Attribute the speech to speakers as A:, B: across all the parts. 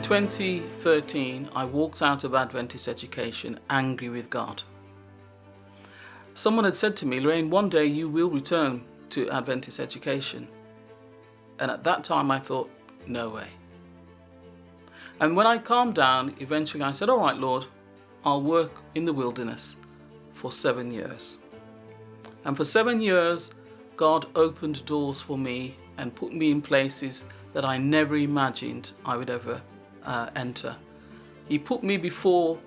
A: 2013, I walked out of Adventist education angry with God. Someone had said to me, Lorraine, one day you will return to Adventist education. And at that time I thought, no way. And when I calmed down, eventually I said, all right, Lord, I'll work in the wilderness for 7 years. And for 7 years, God opened doors for me and put me in places that I never imagined I would ever enter. He put me before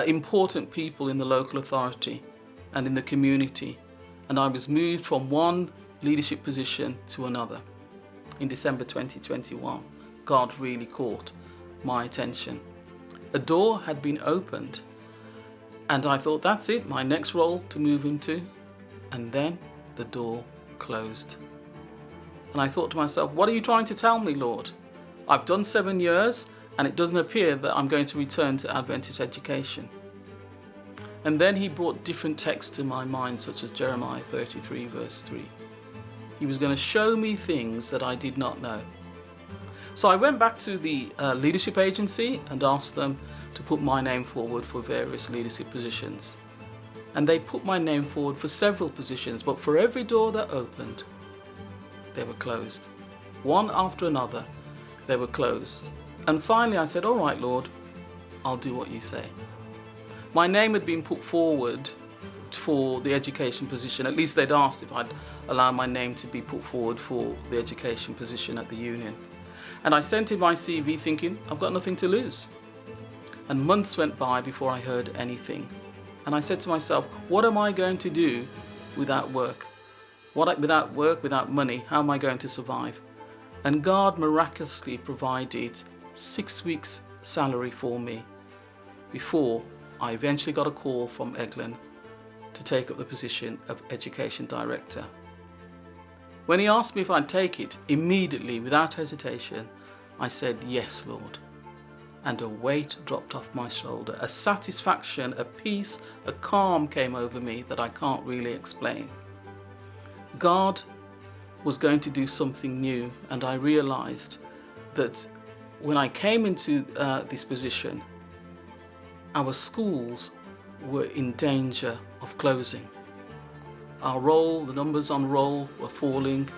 A: important people in the local authority and in the community, and I was moved from one leadership position to another. In December 2021, God really caught my attention. A door had been opened, and I thought, that's it, my next role to move into. And then the door closed. And I thought to myself, what are you trying to tell me, Lord? I've done 7 years, and it doesn't appear that I'm going to return to Adventist education. And then he brought different texts to my mind, such as Jeremiah 33 verse 3. He was going to show me things that I did not know. So I went back to the leadership agency and asked them to put my name forward for various leadership positions. And they put my name forward for several positions, but for every door that opened, they were closed. One after another, they were closed. And finally I said, all right, Lord, I'll do what you say. My name had been put forward for the education position. At least they'd asked if I'd allow my name to be put forward for the education position at the union. And I sent in my CV thinking, I've got nothing to lose. And months went by before I heard anything. And I said to myself, what am I going to do without work? Without work, without money, how am I going to survive? And God miraculously provided 6 weeks' salary for me before I eventually got a call from Eglin to take up the position of Education Director. When he asked me if I'd take it, immediately, without hesitation, I said, yes, Lord. And a weight dropped off my shoulder. A satisfaction, a peace, a calm came over me that I can't really explain. God was going to do something new, and I realized that when I came into this position, our schools were in danger of closing. Our roll, the numbers on roll were falling,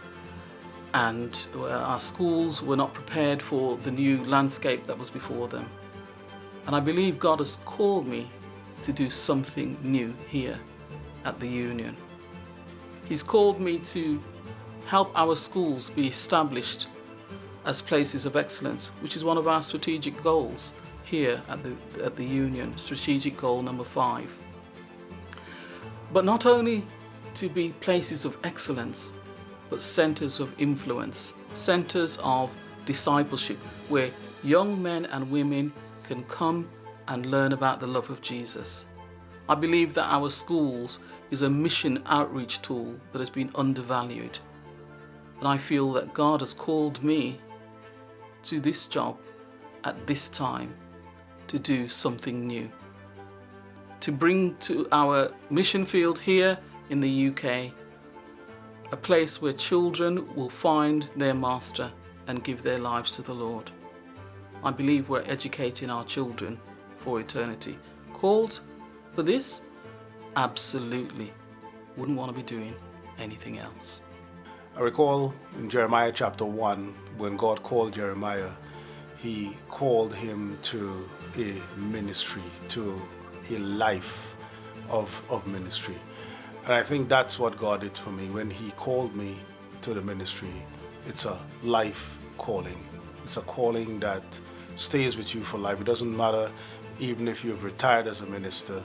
A: and our schools were not prepared for the new landscape that was before them. And I believe God has called me to do something new here at the Union. He's called me to help our schools be established as places of excellence, which is one of our strategic goals here at the Union, strategic goal number 5. But not only to be places of excellence, but centers of influence, centers of discipleship, where young men and women can come and learn about the love of Jesus. I believe that our schools is a mission outreach tool that has been undervalued. And I feel that God has called me to this job at this time to do something new. To bring to our mission field here in the UK a place where children will find their master and give their lives to the Lord. I believe we're educating our children for eternity. Called for this? Absolutely. Wouldn't want to be doing anything else.
B: I recall in Jeremiah chapter 1, when God called Jeremiah, he called him to a ministry, to a life of ministry. And I think that's what God did for me. When he called me to the ministry, it's a life calling. It's a calling that stays with you for life. It doesn't matter, even if you've retired as a minister,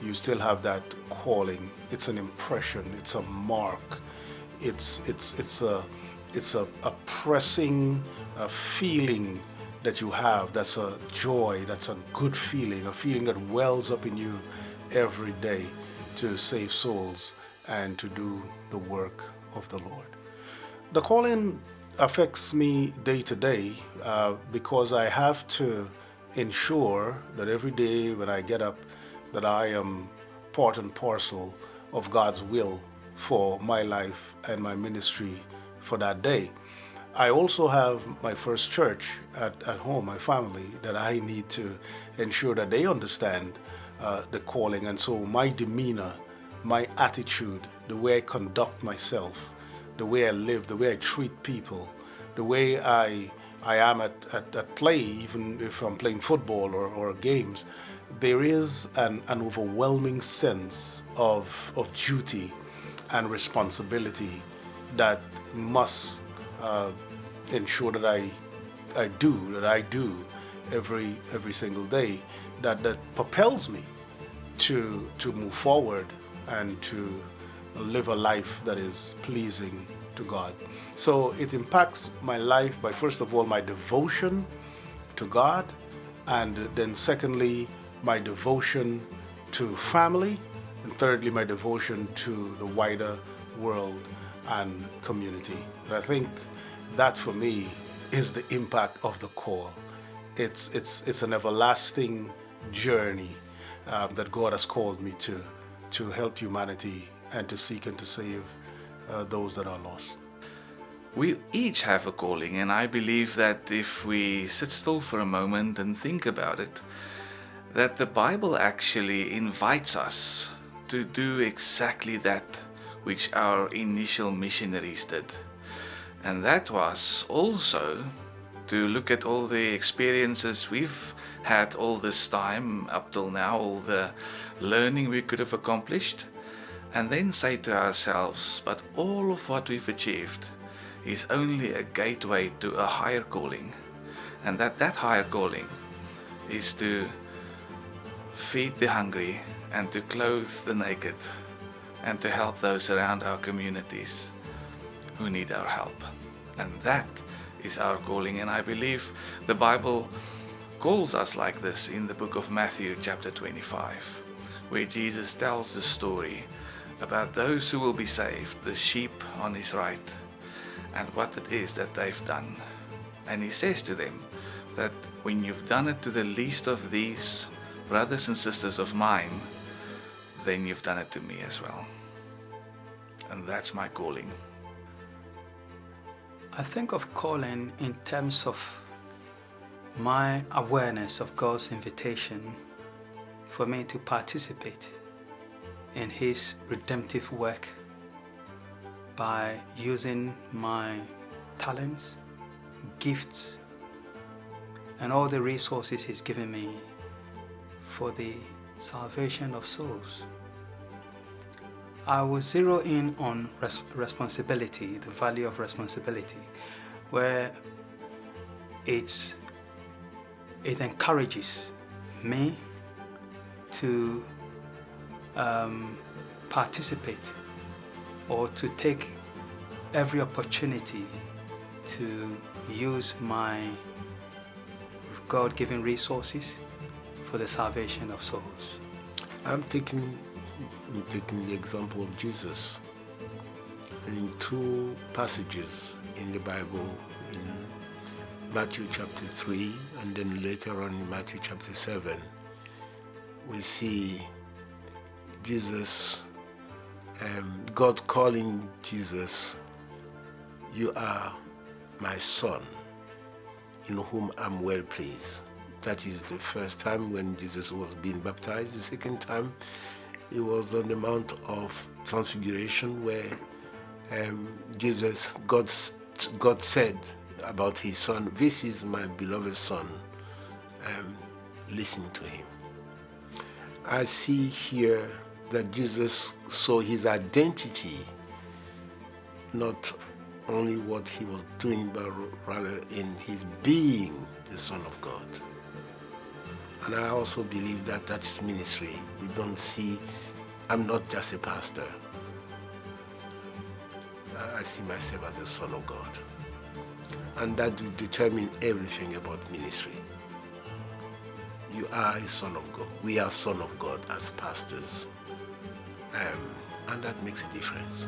B: you still have that calling. It's an impression, it's a mark. It's a pressing feeling that you have. That's a joy, that's a good feeling, a feeling that wells up in you every day to save souls and to do the work of the Lord. The calling affects me day to day because I have to ensure that every day when I get up that I am part and parcel of God's will for my life and my ministry for that day. I also have my first church at home, my family, that I need to ensure that they understand the calling. And so my demeanor, my attitude, the way I conduct myself, the way I live, the way I treat people, the way I am at play, even if I'm playing football or games, there is an overwhelming sense of duty and responsibility that must ensure that I do every single day, that propels me to move forward and to live a life that is pleasing to God. So it impacts my life by, first of all, my devotion to God, and then secondly, my devotion to family, and thirdly, my devotion to the wider world and community. And I think that for me is the impact of the call. It's an everlasting journey that God has called me to help humanity and to seek and to save those that are lost.
C: We each have a calling, and I believe that if we sit still for a moment and think about it, that the Bible actually invites us to do exactly that which our initial missionaries did. And that was also to look at all the experiences we've had all this time up till now, all the learning we could have accomplished, and then say to ourselves, but all of what we've achieved is only a gateway to a higher calling, and that higher calling is to feed the hungry and to clothe the naked and to help those around our communities who need our help. And that is our calling, and I believe the Bible calls us like this in the book of Matthew chapter 25, where Jesus tells the story about those who will be saved, the sheep on his right, and what it is that they've done. And he says to them that when you've done it to the least of these brothers and sisters of mine, then you've done it to me as well. And that's my calling.
A: I think of calling in terms of my awareness of God's invitation for me to participate in his redemptive work by using my talents, gifts, and all the resources he's given me for the salvation of souls. I will zero in on responsibility, the value of responsibility, where it encourages me to participate or to take every opportunity to use my God-given resources for the salvation of souls.
D: I'm taking the example of Jesus in two passages in the Bible, in Matthew chapter 3 and then later on in Matthew chapter 7. We see Jesus, God calling Jesus, "You are my son, in whom I'm well pleased." That is the first time when Jesus was being baptized. The second time, it was on the Mount of Transfiguration, where God said about his son, "This is my beloved son, listen to him." I see here that Jesus saw his identity, not only what he was doing, but rather in his being the Son of God. And I also believe that that's ministry. We don't see, I'm not just a pastor. I see myself as a son of God. And that will determine everything about ministry. You are a son of God. We are son of God as pastors. And that makes a difference.